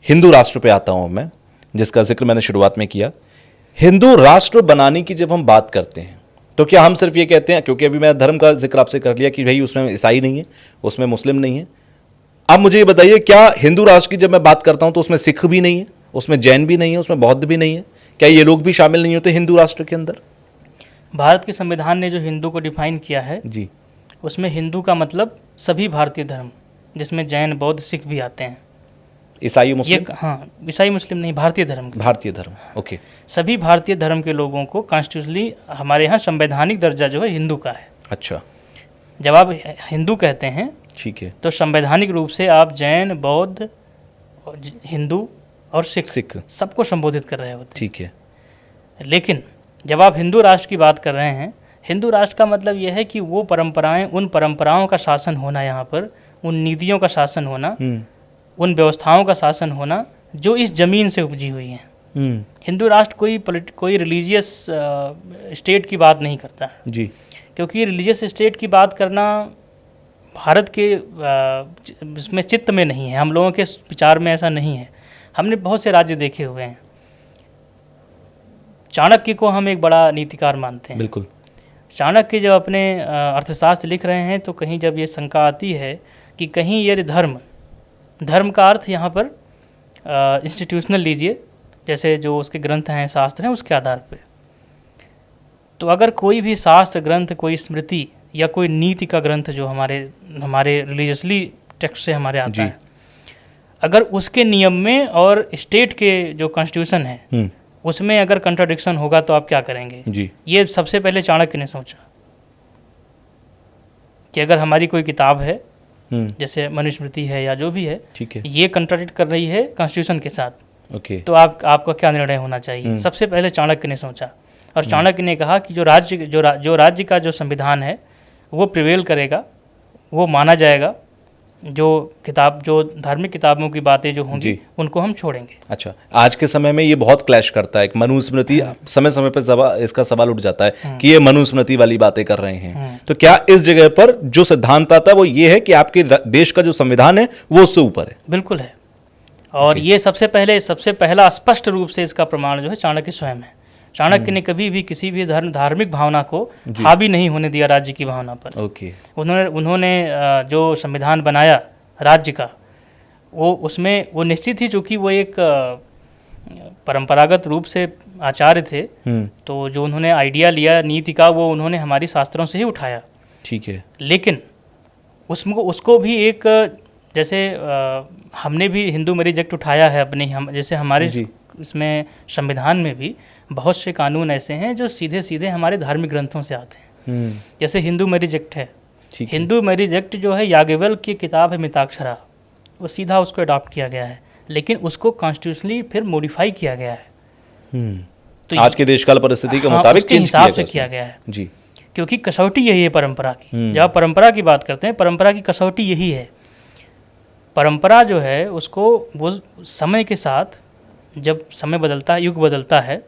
हिंदू राष्ट्र पे आता हूं मैं, जिसका जिक्र मैंने शुरुआत में किया। हिंदू राष्ट्र बनाने की जब हम बात करते हैं तो क्या हम सिर्फ ये कहते हैं, क्योंकि अभी मैं धर्म का जिक्र आपसे कर लिया कि भाई उसमें ईसाई नहीं है, उसमें मुस्लिम नहीं है, अब मुझे ये बताइए क्या हिंदू राष्ट्र की जब मैं बात करता हूं तो उसमें सिख भी नहीं है, उसमें जैन भी नहीं है, उसमें बौद्ध भी नहीं है, क्या ये लोग भी शामिल नहीं होते हिंदू राष्ट्र के अंदर? भारत के संविधान ने जो हिंदू को डिफाइन किया है जी, उसमें हिंदू का मतलब सभी भारतीय धर्म, जिसमें जैन बौद्ध सिख भी आते हैं। ईसाई मुस्लिम? हाँ, ईसाई मुस्लिम नहीं, भारतीय धर्म के। भारतीय धर्म, ओके। सभी भारतीय धर्म के लोगों को कॉन्स्टिट्यूशनली हमारे यहाँ संवैधानिक दर्जा जो है हिंदू का है। अच्छा, जब आप हिंदू कहते हैं ठीक है, तो संवैधानिक रूप से आप जैन बौद्ध हिंदू और सिख सबको संबोधित कर रहे होते हैं। ठीक है। लेकिन जब आप हिंदू राष्ट्र की बात कर रहे हैं, हिंदू राष्ट्र का मतलब यह है कि वो परंपराएं, उन परंपराओं का शासन होना, यहाँ पर उन नीतियों का शासन होना, उन व्यवस्थाओं का शासन होना जो इस ज़मीन से उपजी हुई हैं। हिंदू राष्ट्र कोई रिलीजियस स्टेट की बात नहीं करता है जी, क्योंकि रिलीजियस स्टेट की बात करना भारत के इसमें चित्त में नहीं है, हम लोगों के विचार में ऐसा नहीं है। हमने बहुत से राज्य देखे हुए हैं। चाणक्य को हम एक बड़ा नीतिकार मानते हैं। बिल्कुल। चाणक्य जब अपने अर्थशास्त्र लिख रहे हैं तो कहीं जब ये शंका आती है कि कहीं ये धर्म का अर्थ यहाँ पर इंस्टीट्यूशनल लीजिए, जैसे जो उसके ग्रंथ हैं, शास्त्र हैं, उसके आधार पे, तो अगर कोई भी शास्त्र ग्रंथ, कोई स्मृति या कोई नीति का ग्रंथ जो हमारे रिलीजियसली टेक्स्ट से हमारे आता है, अगर उसके नियम में और स्टेट के जो कॉन्स्टिट्यूशन है उसमें अगर कंट्राडिक्शन होगा तो आप क्या करेंगे? जी, ये सबसे पहले चाणक्य ने सोचा कि अगर हमारी कोई किताब है जैसे मनुस्मृति है या जो भी है, ठीक है, ये कंट्राडिक्ट कर रही है कॉन्स्टिट्यूशन के साथ, ओके, तो आपका क्या निर्णय होना चाहिए? सबसे पहले चाणक्य ने सोचा और चाणक्य ने कहा कि जो राज्य का जो संविधान है वो प्रिवेल करेगा, वो माना जाएगा, जो धार्मिक किताबों की बातें जो होंगी उनको हम छोड़ेंगे। अच्छा, आज के समय में ये बहुत क्लैश करता है। मनुस्मृति समय समय पर इसका सवाल उठ जाता है कि ये मनुस्मृति वाली बातें कर रहे हैं, तो क्या इस जगह पर जो सिद्धांत आता है वो ये है कि आपके देश का जो संविधान है वो उससे ऊपर है? बिल्कुल है। और ये सबसे पहला स्पष्ट रूप से इसका प्रमाण जो है चाणक्य स्वयं है। चाणक्य ने कभी भी किसी भी धार्मिक भावना को हावी नहीं होने दिया राज्य की भावना पर। ओके। उन्होंने जो संविधान बनाया राज्य का, वो निश्चित ही, चूंकि वो एक परंपरागत रूप से आचार्य थे, तो जो उन्होंने आइडिया लिया नीति का वो उन्होंने हमारी शास्त्रों से ही उठाया, ठीक है। लेकिन उसको भी एक, जैसे हमने भी हिंदू मैरिज एक्ट उठाया है अपने, जैसे हमारे इसमें संविधान में भी बहुत से कानून ऐसे हैं जो सीधे सीधे हमारे धार्मिक ग्रंथों से आते हैं। जैसे हिंदू मैरिज एक्ट है, हिंदू मैरिज एक्ट जो है याज्ञवल्क्य की किताब है मिताक्षरा, वो सीधा उसको अडॉप्ट किया गया है, लेकिन उसको कॉन्स्टिट्यूशनली फिर मॉडिफाई किया गया है। तो आज के देशकाल परिस्थिति के मुताबिक के हिसाब से किया गया है जी, क्योंकि कसौटी यही है परंपरा की। जब आप परंपरा की बात करते हैं, परंपरा की कसौटी यही है। परंपरा जो है उसको वो समय के साथ, जब समय बदलता है, युग बदलता है,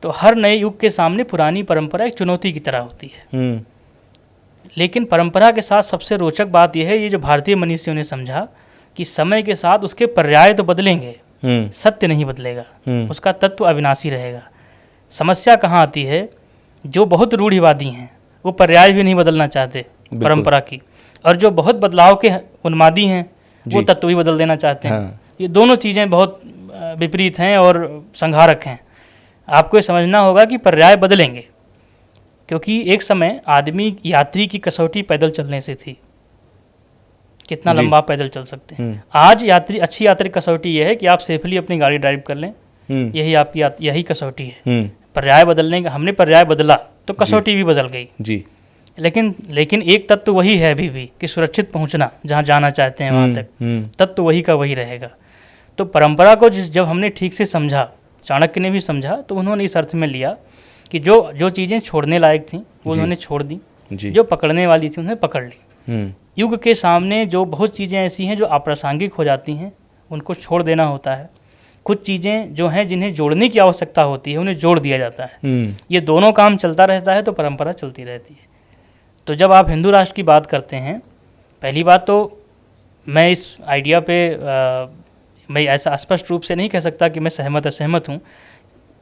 तो हर नए युग के सामने पुरानी परंपरा एक चुनौती की तरह होती है। लेकिन परंपरा के साथ सबसे रोचक बात यह है, ये जो भारतीय मनीषियों ने समझा कि समय के साथ उसके पर्याय तो बदलेंगे, सत्य नहीं बदलेगा, उसका तत्व अविनाशी रहेगा। समस्या कहाँ आती है? जो बहुत रूढ़िवादी हैं वो पर्याय भी नहीं बदलना चाहते परंपरा की, और जो बहुत बदलाव के उन्मादी हैं वो तत्व भी बदल देना चाहते हैं। ये दोनों चीज़ें बहुत विपरीत हैं और संघारक हैं। आपको ये समझना होगा कि पर्याय बदलेंगे, क्योंकि एक समय आदमी यात्री की कसौटी पैदल चलने से थी, कितना लंबा पैदल चल सकते हैं। आज अच्छी यात्री कसौटी यह है कि आप सेफली अपनी गाड़ी ड्राइव कर लें, यही आपकी यही कसौटी है। पर्याय बदलने का, हमने पर्याय बदला तो कसौटी भी बदल गई जी। लेकिन एक तत्व वही है अभी भी कि सुरक्षित पहुंचना, जहां जाना चाहते हैं वहां तक, तत्व वही का वही रहेगा। तो परंपरा को जब हमने ठीक से समझा, चाणक्य ने भी समझा, तो उन्होंने इस अर्थ में लिया कि जो चीज़ें छोड़ने लायक थीं वो उन्होंने छोड़ दी, जो पकड़ने वाली थी उन्हें पकड़ ली। युग के सामने जो बहुत चीज़ें ऐसी हैं जो अप्रासंगिक हो जाती हैं, उनको छोड़ देना होता है। कुछ चीज़ें जो हैं जिन्हें जोड़ने की आवश्यकता होती है उन्हें जोड़ दिया जाता है। ये दोनों काम चलता रहता है तो परंपरा चलती रहती है। तो जब आप हिंदू राष्ट्र की बात करते हैं, पहली बात तो मैं इस आइडिया पे मैं ऐसा स्पष्ट रूप से नहीं कह सकता कि मैं सहमत असहमत हूँ।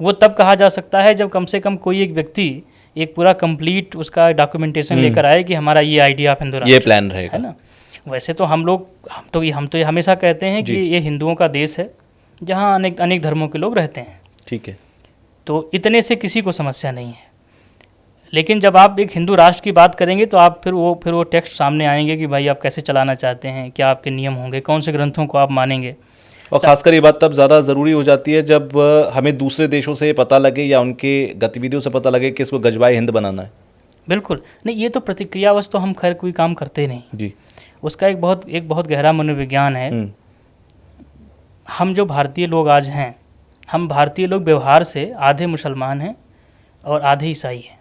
वो तब कहा जा सकता है जब कम से कम कोई एक व्यक्ति एक पूरा कंप्लीट उसका डॉक्यूमेंटेशन लेकर आए कि हमारा ये आइडिया ऑफ हिंदू राष्ट्र, ये प्लान रहेगा, है ना। वैसे तो हम तो ये हमेशा कहते हैं कि ये हिंदुओं का देश है जहाँ अनेक धर्मों के लोग रहते हैं, ठीक है। तो इतने से किसी को समस्या नहीं है। लेकिन जब आप एक हिंदू राष्ट्र की बात करेंगे तो आप फिर वो टेक्स्ट सामने आएंगे कि भाई आप कैसे चलाना चाहते हैं, क्या आपके नियम होंगे, कौन से ग्रंथों को आप मानेंगे। और ख़ासकर ये बात तब ज़्यादा ज़रूरी हो जाती है जब हमें दूसरे देशों से पता लगे या उनके गतिविधियों से पता लगे कि इसको गजबाए हिंद बनाना है। बिल्कुल नहीं, ये तो प्रतिक्रियावश तो हम खैर कोई काम करते नहीं जी। उसका एक बहुत गहरा मनोविज्ञान है। हम जो भारतीय लोग आज हैं, हम भारतीय लोग व्यवहार से आधे मुसलमान हैं और आधे ईसाई हैं।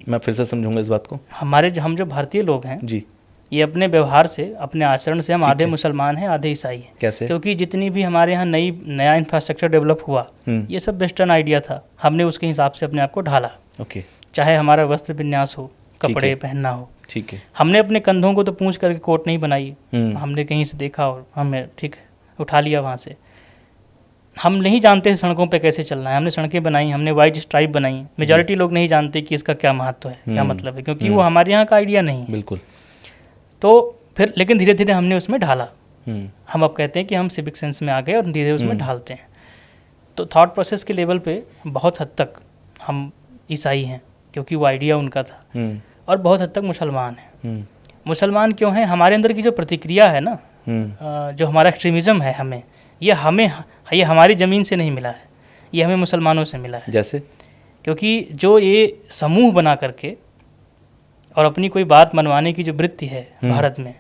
मैं फिर से समझूंगा इस बात को। हम जो भारतीय लोग हैं जी, ये अपने व्यवहार से, अपने आचरण से हम आधे मुसलमान हैं आधे ईसाई हैं। कैसे? क्योंकि जितनी भी हमारे यहाँ नया इंफ्रास्ट्रक्चर डेवलप हुआ, ये सब वेस्टर्न आइडिया था, हमने उसके हिसाब से अपने आप को ढाला। ओके। चाहे हमारा वस्त्र विन्यास हो, कपड़े पहनना हो, ठीक है। हमने अपने कंधों को तो पूंछ करके कोट नहीं बनाई, हमने कहीं से देखा और हमें ठीक है उठा लिया वहाँ से। हम नहीं जानते सड़कों पे कैसे चलना है, हमने सड़कें बनाई, हमने वाइट स्ट्राइप बनाई। मेजॉरिटी लोग नहीं जानते कि इसका क्या महत्व है, क्या मतलब है, क्योंकि वो हमारे यहाँ का आइडिया नहीं है। बिल्कुल। तो फिर लेकिन धीरे धीरे हमने उसमें ढाला। हम अब कहते हैं कि हम सिविक सेंस में आ गए और धीरे धीरे उसमें ढालते हैं। तो थॉट प्रोसेस के लेवल पे बहुत हद तक हम ईसाई हैं क्योंकि वो आइडिया उनका था, और बहुत हद तक मुसलमान हैं। मुसलमान क्यों हैं? हमारे अंदर की जो प्रतिक्रिया है ना, जो हमारा एक्सट्रीमिज़म है, ये हमारी ज़मीन से नहीं मिला है, ये हमें मुसलमानों से मिला है। जैसे? क्योंकि जो ये समूह बना करके और अपनी कोई बात मनवाने की जो वृत्ति है भारत में,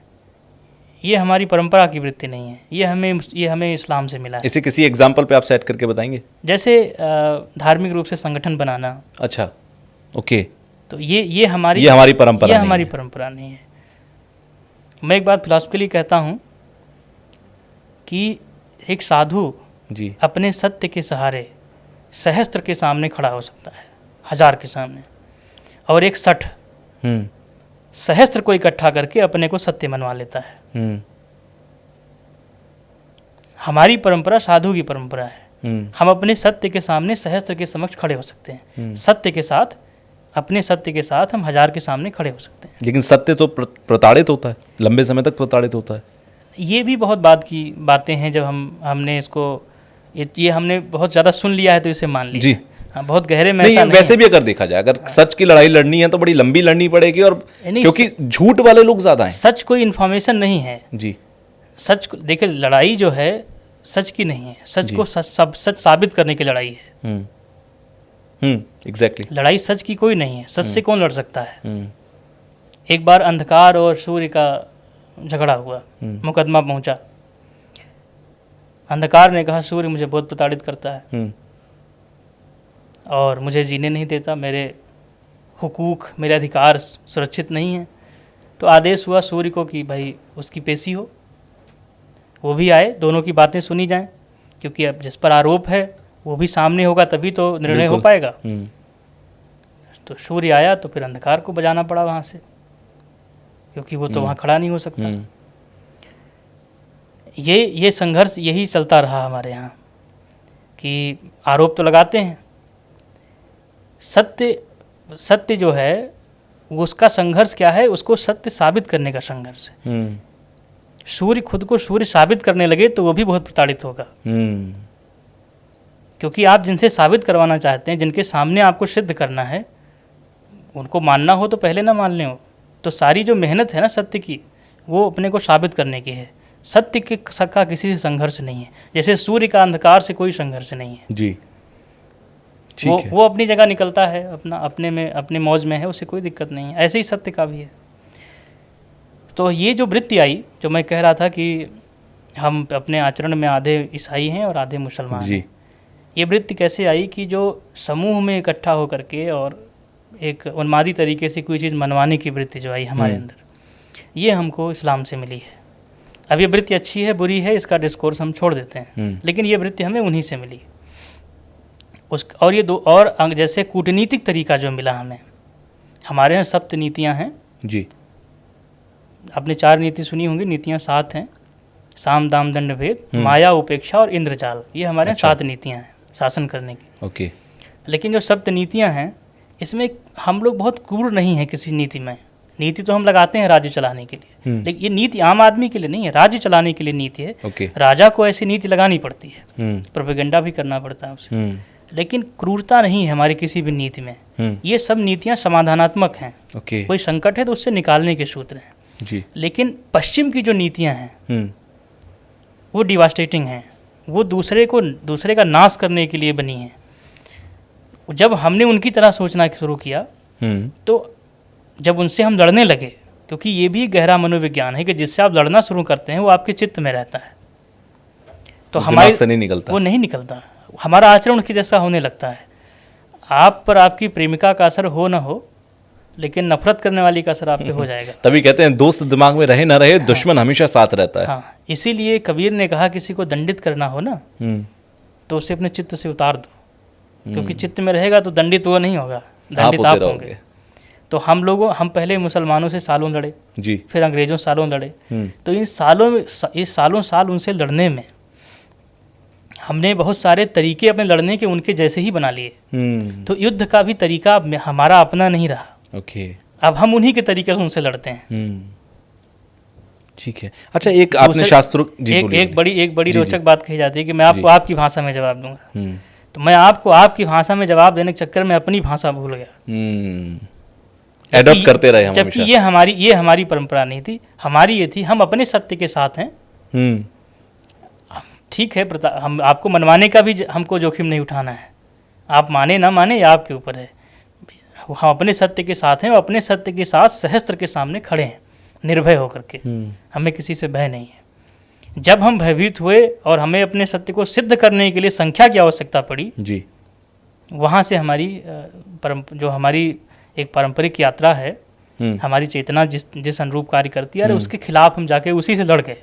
ये हमारी परंपरा की वृत्ति नहीं है, ये हमें इस्लाम से मिला है। इसे किसी एग्जाम्पल पे आप सेट करके बताएंगे? जैसे धार्मिक रूप से संगठन बनाना। अच्छा, ओके। तो ये हमारी परंपरा नहीं है। मैं एक बात फिलॉसफिकली कहता हूँ कि एक साधु जी अपने सत्य के सहारे सहस्त्र के सामने खड़ा हो सकता है, 1000 के सामने, और एक 60 सहस्त्र को इकट्ठा करके अपने को सत्य मनवा लेता है। हमारी परंपरा साधु की परंपरा है। हम अपने सत्य के सामने सहस्त्र के समक्ष खड़े हो सकते हैं, सत्य के साथ, अपने सत्य के साथ हम 1000 के सामने खड़े हो सकते हैं। लेकिन सत्य तो प्रताड़ित होता है, लंबे समय तक प्रताड़ित होता है। ये भी बहुत बात की बातें हैं। जब हमने इसको ये हमने बहुत ज़्यादा सुन लिया है तो इसे मान लिया। जी हाँ, बहुत गहरे में नहीं, वैसे भी अगर देखा जाए, अगर सच की लड़ाई लड़नी है तो बड़ी लंबी लड़नी पड़ेगी, और क्योंकि झूठ वाले लोग ज़्यादा हैं। सच कोई इन्फॉर्मेशन नहीं है जी। सच देखिए, लड़ाई जो है सच की नहीं है, सच को सच साबित करने की लड़ाई है। एग्जैक्टली। लड़ाई सच की कोई नहीं है। सच से कौन लड़ सकता है? एक बार अंधकार और सूर्य का झगड़ा हुआ, मुकदमा पहुंचा। अंधकार ने कहा सूर्य मुझे बहुत प्रताड़ित करता है और मुझे जीने नहीं देता, मेरे हुकूक, मेरे अधिकार सुरक्षित नहीं हैं। तो आदेश हुआ सूर्य को कि भाई उसकी पेशी हो, वो भी आए, दोनों की बातें सुनी जाएं, क्योंकि अब जिस पर आरोप है वो भी सामने होगा, तभी तो निर्णय हो पाएगा। तो सूर्य आया तो फिर अंधकार को बजाना पड़ा वहाँ से, क्योंकि वो तो वहाँ खड़ा नहीं हो सकता। ये संघर्ष यही चलता रहा हमारे यहाँ कि आरोप तो लगाते हैं, सत्य जो है वो उसका संघर्ष क्या है, उसको सत्य साबित करने का संघर्ष है। सूर्य खुद को सूर्य साबित करने लगे तो वो भी बहुत प्रताड़ित होगा, क्योंकि आप जिनसे साबित करवाना चाहते हैं, जिनके सामने आपको सिद्ध करना है, उनको मानना हो तो पहले ना मान लें हो। तो सारी जो मेहनत है ना सत्य की, वो अपने को साबित करने की है। सत्य के का किसी से संघर्ष नहीं है, जैसे सूर्य का अंधकार से कोई संघर्ष नहीं है। जी वो अपनी जगह निकलता है, अपने मौज में है, उसे कोई दिक्कत नहीं है। ऐसे ही सत्य का भी है। तो ये जो वृत्ति आई, जो मैं कह रहा था कि हम अपने आचरण में आधे ईसाई हैं और आधे मुसलमान हैं, ये वृत्ति कैसे आई कि जो समूह में इकट्ठा होकर के और एक उन्मादी तरीके से कोई चीज़ मनवाने की वृत्ति जो आई हमारे अंदर, ये हमको इस्लाम से मिली है। अब ये वृत्ति अच्छी है बुरी है इसका डिस्कोर्स हम छोड़ देते हैं, लेकिन ये वृत्ति हमें उन्हीं से मिली। और ये दो और जैसे कूटनीतिक तरीका जो मिला हमें, हमारे यहाँ 7 नीतियाँ हैं जी। आपने 4 नीति सुनी होंगी, नीतियाँ 7 हैं। साम दाम दंड भेद, माया उपेक्षा और इंद्रजाल, ये हमारे 7 नीतियाँ हैं शासन करने की। ओके। लेकिन जो सप्त नीतियाँ हैं इसमें हम लोग बहुत क्रूर नहीं हैं किसी नीति में। नीति तो हम लगाते हैं राज्य चलाने के लिए, लेकिन ये नीति आम आदमी के लिए नहीं है, राज्य चलाने के लिए नीति है। ओके। राजा को ऐसी नीति लगानी पड़ती है, प्रोपेगेंडा भी करना पड़ता है उसे, लेकिन क्रूरता नहीं है हमारी किसी भी नीति में। ये सब नीतियाँ समाधानात्मक हैं। ओके। कोई संकट है तो उससे निकालने के सूत्र हैं जी। लेकिन पश्चिम की जो नीतियाँ हैं वो डिवास्टेटिंग हैं, वो दूसरे का नाश करने के लिए बनी हैं। जब हमने उनकी तरह सोचना शुरू किया तो जब उनसे हम लड़ने लगे, क्योंकि ये भी गहरा मनोविज्ञान है कि जिससे आप लड़ना शुरू करते हैं वो आपके चित्त में रहता है, तो हमारे से नहीं निकलता, वो नहीं निकलता, हमारा आचरण उसके जैसा होने लगता है। आप पर आपकी प्रेमिका का असर हो ना हो, लेकिन नफरत करने वाली का असर आप पे हो जाएगा। तभी कहते हैं दोस्त दिमाग में रहे ना रहे, दुश्मन हमेशा साथ रहता है। हाँ, इसीलिए कबीर ने कहा किसी को दंडित करना हो ना तो उसे अपने चित्त से उतार दो, क्योंकि चित्त में रहेगा तो दंडित वो नहीं होगा, दंडित आप होंगे। तो हम पहले मुसलमानों से सालों लड़े जी, फिर अंग्रेजों सालों लड़े। तो इन सालों साल उनसे लड़ने में हमने बहुत सारे तरीके अपने लड़ने के उनके जैसे ही बना लिए। तो युद्ध का भी तरीका हमारा अपना नहीं रहा। ओके। अब हम उन्हीं के तरीके से उनसे लड़ते हैं। ठीक है। अच्छा, एक आपने शास्त्रों एक बड़ी रोचक बात कही जाती है कि मैं आपको आपकी भाषा में जवाब दूंगा, तो मैं आपको आपकी भाषा में जवाब देने के चक्कर में अपनी भाषा भूल गया। एडॉप्ट करते रहे हम हमेशा। जबकि ये हमारी परंपरा नहीं थी, हमारी ये थी हम अपने सत्य के साथ हैं। ठीक है, हम आपको मनवाने का भी हमको जोखिम नहीं उठाना है, आप माने ना माने ये आपके ऊपर है। हम अपने सत्य के साथ हैं, अपने सत्य के साथ सहस्त्र के सामने खड़े हैं निर्भय होकर के, हमें किसी से भय नहीं है। जब हम भयभीत हुए और हमें अपने सत्य को सिद्ध करने के लिए संख्या की आवश्यकता पड़ी जी, वहाँ से हमारी जो हमारी एक पारंपरिक यात्रा है, हमारी चेतना जिस अनुरूप कार्य करती है, उसके खिलाफ हम जाके उसी से लड़ गए।